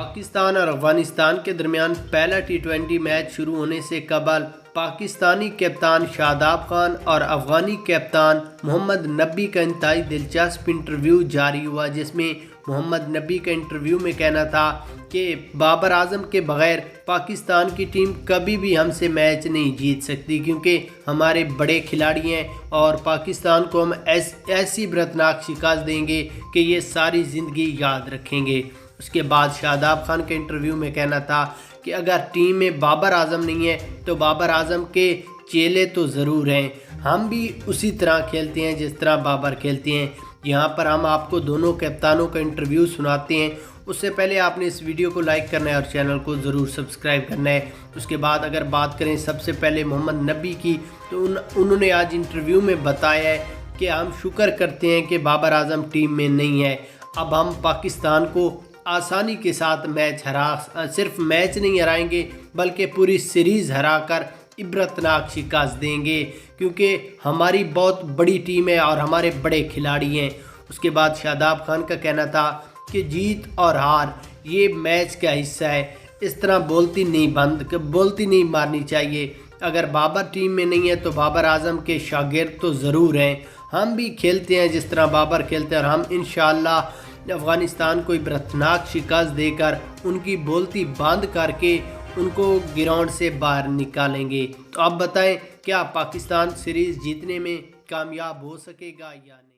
पाकिस्तान और अफगानिस्तान के दरमियान पहला टी20 मैच शुरू होने से कबल पाकिस्तानी कप्तान शादाब खान और अफगानी कप्तान मोहम्मद नबी का इंतहाई दिलचस्प इंटरव्यू जारी हुआ, जिसमें मोहम्मद नबी का इंटरव्यू में कहना था कि बाबर आजम के बगैर पाकिस्तान की टीम कभी भी हमसे मैच नहीं जीत सकती, क्योंकि हमारे बड़े खिलाड़ी हैं और पाकिस्तान को हम ऐसी इबरतनाक शिकस्त देंगे कि ये सारी ज़िंदगी याद रखेंगे। उसके बाद शादाब खान के इंटरव्यू में कहना था कि अगर टीम में बाबर आजम नहीं है तो बाबर आजम के चेले तो ज़रूर हैं, हम भी उसी तरह खेलते हैं जिस तरह बाबर खेलते हैं। यहाँ पर हम आपको दोनों कप्तानों का इंटरव्यू सुनाते हैं। उससे पहले आपने इस वीडियो को लाइक करना है और चैनल को ज़रूर सब्सक्राइब करना है। उसके बाद अगर बात करें सबसे पहले मोहम्मद नबी की, तो उन्होंने आज इंटरव्यू में बताया है कि हम शुक्र करते हैं कि बाबर आजम टीम में नहीं है। अब हम पाकिस्तान को आसानी के साथ सिर्फ मैच नहीं हराएंगे बल्कि पूरी सीरीज़ हराकर इबरतनाक शिकस्त देंगे, क्योंकि हमारी बहुत बड़ी टीम है और हमारे बड़े खिलाड़ी हैं। उसके बाद शादाब खान का कहना था कि जीत और हार ये मैच का हिस्सा है, इस तरह बोलती नहीं मारनी चाहिए। अगर बाबर टीम में नहीं है तो बाबर आजम के शागिर्द तो ज़रूर हैं, हम भी खेलते हैं जिस तरह बाबर खेलते हैं और हम इंशाअल्लाह अफ़गानिस्तान को इबरतनाक शिकस्त देकर उनकी बोलती बंद करके उनको ग्राउंड से बाहर निकालेंगे। तो आप बताएं, क्या पाकिस्तान सीरीज़ जीतने में कामयाब हो सकेगा या नहीं?